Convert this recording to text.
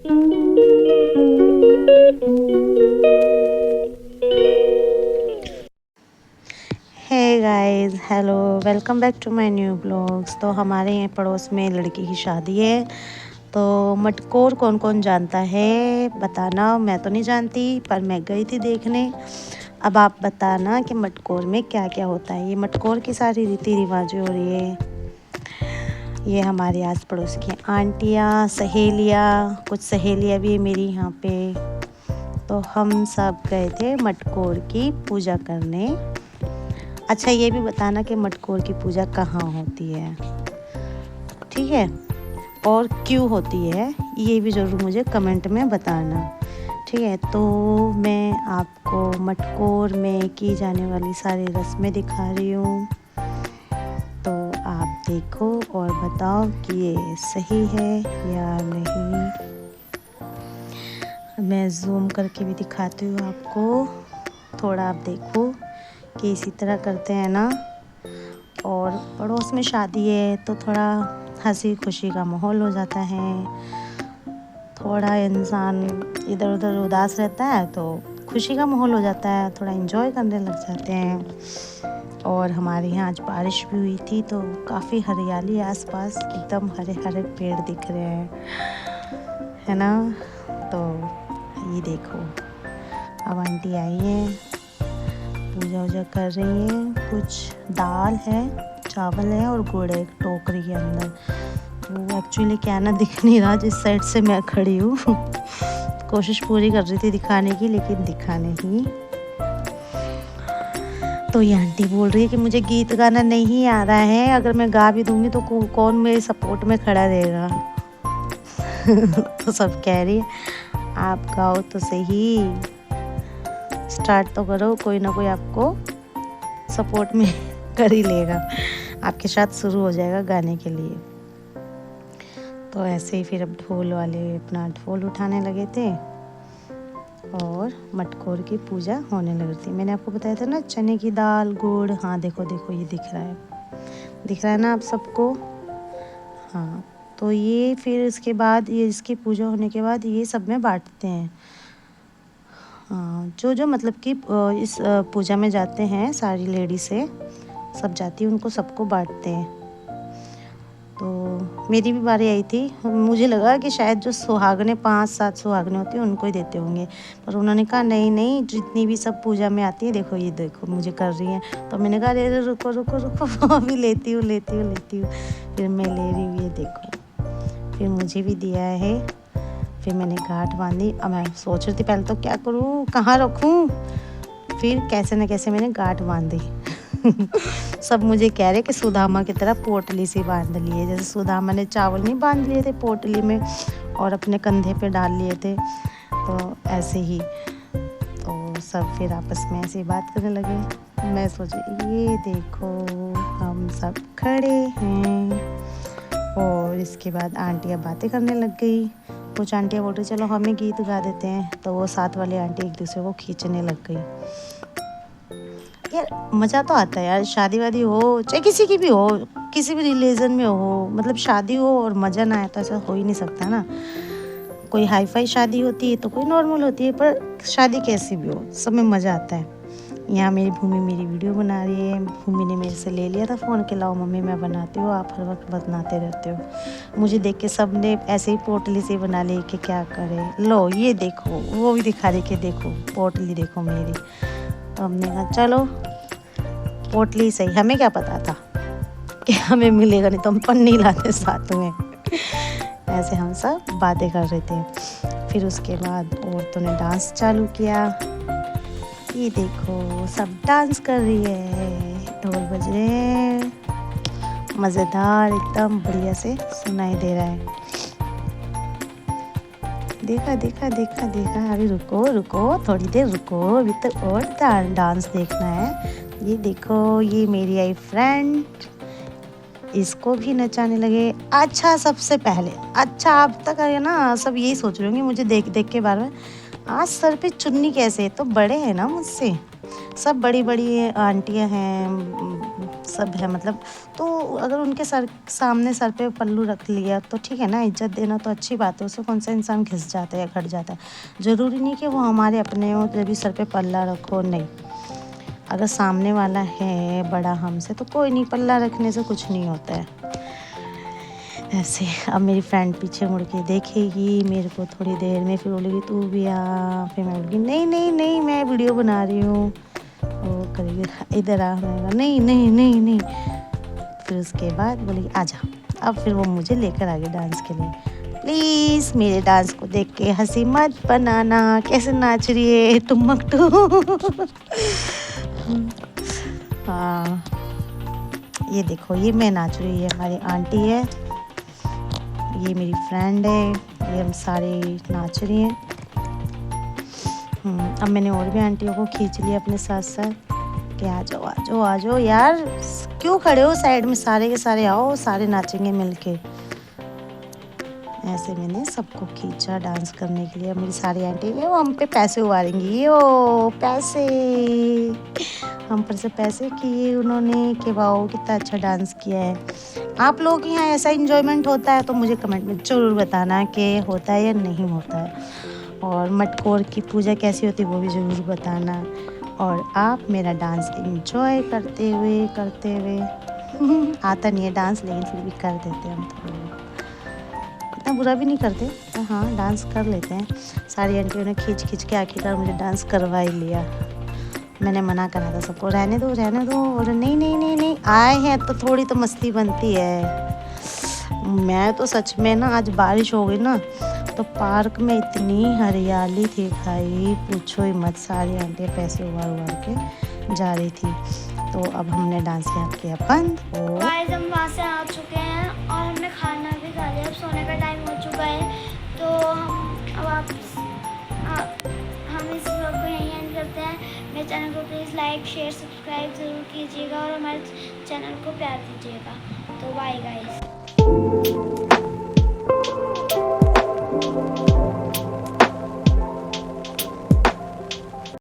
Hey guys, hello, welcome back to my new blogs. तो हमारे यहाँ पड़ोस में लड़की की शादी है, तो मटकोर कौन कौन जानता है बताना। मैं तो नहीं जानती, पर मैं गई थी देखने। अब आप बताना कि मटकोर में क्या क्या होता है। ये मटकोर की सारी रीति रिवाजें हो रही है। ये हमारे आस पड़ोस की आंटियाँ, सहेलियाँ, कुछ सहेलियाँ भी है मेरी यहाँ पे। तो हम सब गए थे मटकोर की पूजा करने। अच्छा, ये भी बताना कि मटकोर की पूजा कहाँ होती है, ठीक है, और क्यों होती है, ये भी ज़रूर मुझे कमेंट में बताना, ठीक है। तो मैं आपको मटकोर में की जाने वाली सारी रस्में दिखा रही हूँ, तो आप देखो और बताओ कि ये सही है या नहीं। मैं जूम करके भी दिखाती हूँ आपको, थोड़ा आप देखो कि इसी तरह करते हैं ना। और पड़ोस में शादी है तो थोड़ा हंसी खुशी का माहौल हो जाता है। थोड़ा इंसान इधर उधर उदास रहता है तो खुशी का माहौल हो जाता है, थोड़ा एंजॉय करने लग जाते हैं। और हमारे यहाँ आज बारिश भी हुई थी, तो काफ़ी हरियाली आसपास, एकदम हरे हरे पेड़ दिख रहे हैं, है ना। तो ये देखो, अब आंटी आई है, पूजा वूजा कर रही है। कुछ दाल है, चावल है और गुड़ है एक टोकरी के अंदर। तो एक्चुअली क्या ना, दिख नहीं रहा जिस साइड से मैं खड़ी हूँ। कोशिश पूरी कर रही थी दिखाने की, लेकिन दिखा नहीं। तो ये आंटी बोल रही है कि मुझे गीत गाना नहीं आ रहा है, अगर मैं गा भी दूंगी तो कौन मेरे सपोर्ट में खड़ा रहेगा। तो सब कह रही है आप गाओ तो सही, स्टार्ट तो करो, कोई ना कोई आपको सपोर्ट में कर ही लेगा, आपके साथ शुरू हो जाएगा गाने के लिए। तो ऐसे ही फिर अब ढोल वाले अपना ढोल उठाने लगे थे और मटकोर की पूजा होने लगी थी। मैंने आपको बताया था ना, चने की दाल, गुड़। हाँ देखो देखो, ये दिख रहा है ना आप सबको। हाँ, तो ये फिर इसके बाद, ये इसकी पूजा होने के बाद ये सब में बांटते हैं। जो जो मतलब कि इस पूजा में जाते हैं, सारी लेडी से सब जाती है, उनको सबको बांटते हैं। तो मेरी भी बारी आई थी, मुझे लगा कि शायद जो सुहागने 5-7 सुहागने होती हैं उनको ही देते होंगे, पर उन्होंने कहा नहीं नहीं, जितनी भी सब पूजा में आती है, देखो ये देखो मुझे कर रही हैं। तो मैंने कहा अरे रुको रुको रुको, अभी लेती हूँ। फिर मैं ले रही हूँ, ये देखो, फिर मुझे भी दिया है। फिर मैंने गांठ बांधी। अब मैं सोच रही थी पहले तो क्या करूँ, कहाँ रखूँ, फिर कैसे न कैसे मैंने गांठ बांधी। सब मुझे कह रहे कि सुदामा की तरह पोटली से बांध लिए, जैसे सुदामा ने चावल नहीं बांध लिए थे पोटली में और अपने कंधे पे डाल लिए थे, तो ऐसे ही। तो सब फिर आपस में ऐसे ही बात करने लगे। मैं सोची ये देखो, हम सब खड़े हैं। और इसके बाद आंटियाँ बातें करने लग गई। कुछ आंटियाँ बोल रही चलो हमें गीत गा देते हैं, तो वो साथ वाली आंटी एक दूसरे को खींचने लग गई। यार मज़ा तो आता है यार, शादी वादी हो चाहे किसी की भी हो, किसी भी रिलीजन में हो, मतलब शादी हो और मज़ा ना आए तो ऐसा हो ही नहीं सकता ना। कोई हाई फाई शादी होती है तो कोई नॉर्मल होती है, पर शादी कैसी भी हो, सब में मज़ा आता है। यहाँ मेरी भूमि मेरी वीडियो बना रही है। भूमि ने मेरे से ले लिया था फ़ोन के, लाओ मम्मी मैं बनाती हूँ, आप हर वक्त बनाते रहते हो। मुझे देख के सब ने ऐसे ही पोटली से बना ली कि क्या करे। लो ये देखो, वो भी दिखा रही कि देखो पोटली देखो मेरी। तो हमने कहा चलो पोटली सही, हमें क्या पता था कि हमें मिलेगा नहीं, तो हम पन्नी लाते साथ में। ऐसे हम सब बातें कर रहे थे। फिर उसके बाद औरतों ने डांस चालू किया। ये देखो सब डांस कर रही है, ढोल बज रहे हैं, मज़ेदार एकदम बढ़िया से सुनाई दे रहा है। देखा देखा देखा देखा, अभी रुको रुको, थोड़ी देर रुको, अभी तक और डांस देखना है। ये देखो, ये मेरी आई फ्रेंड, इसको भी नचाने लगे। अच्छा सबसे पहले, अच्छा आप तक है ना, सब यही सोच रहे होंगे मुझे देख देख के बार बार, आज सर पे चुन्नी कैसे, तो बड़े हैं ना मुझसे, सब बड़ी बड़ी आंटियाँ हैं, सब है मतलब। तो अगर उनके सर सामने सर पे पल्लू रख लिया तो ठीक है ना, इज्जत देना तो अच्छी बात है, उससे कौन सा इंसान घिस जाता है या घट जाता है। ज़रूरी नहीं कि वो हमारे अपने हो तभी सर पे पल्ला रखो, नहीं। अगर सामने वाला है बड़ा हमसे तो कोई नहीं, पल्ला रखने से कुछ नहीं होता है। ऐसे अब मेरी फ्रेंड पीछे मुड़ के देखेगी मेरे को थोड़ी देर में, फिर बोलेगी तू भी आ, फिर मैं बोलेगी नहीं नहीं नहीं मैं वीडियो बना रही हूँ। वो करेगी इधर आ, मैं नहीं नहीं नहीं नहीं। फिर उसके बाद बोलेगी आजा। अब फिर वो मुझे लेकर आ गई डांस के लिए। प्लीज़ मेरे डांस को देख के हंसी मत बनाना, कैसे नाच रही है टुमक टू। हाँ ये देखो, ये मैं नाच रही है, हमारी आंटी है, ये मेरी फ्रेंड है, ये हम सारे नाच रही हैं। अब मैंने और भी आंटियों को खींच लिया अपने साथ साथ कि आ जाओ आ जाओ आ जाओ यार, क्यों खड़े हो साइड में, सारे के सारे आओ, सारे नाचेंगे मिलके। ऐसे मैंने सबको खींचा डांस करने के लिए। मेरी सारी आंटी वो हम पे पैसे उबारेंगी, यो पैसे, हम पर से पैसे किए उन्होंने कि वाओ कितना अच्छा डांस किया है। आप लोगों के यहाँ ऐसा इंजॉयमेंट होता है तो मुझे कमेंट में ज़रूर बताना कि होता है या नहीं होता है। और मटकोर की पूजा कैसी होती है वो भी ज़रूर बताना। और आप मेरा डांस इंजॉय करते हुए आता नहीं है डांस, लेकिन फिर भी कर देते हैं हम थोड़ा, इतना बुरा भी नहीं करते, हाँ डांस कर लेते हैं। सारी आंटियों ने खींच खींच के आखिरकार मुझे डांस करवा ही लिया। मैंने मना करा था सबको रहने दो रहने दो, और नहीं नहीं नहीं नहीं आए हैं तो थोड़ी तो मस्ती बनती है। मैं तो सच में ना, आज बारिश हो गई ना तो पार्क में इतनी हरियाली थी भाई, पूछो ही मत। सारी आंटियाँ पैसे उबार उबार के जा रही थी। तो अब हमने डांस यहाँ किया बंद। गाइस हम वहाँ से आ चुके हैं और हमने खाना भी खा लिया, अब सोने का टाइम हो चुका है। तो हम इस व्लॉग को यहीं एंड करते हैं। मेरे चैनल को प्लीज़ लाइक शेयर सब्सक्राइब ज़रूर कीजिएगा और हमारे चैनल को प्यार दीजिएगा। तो बाय गाइस।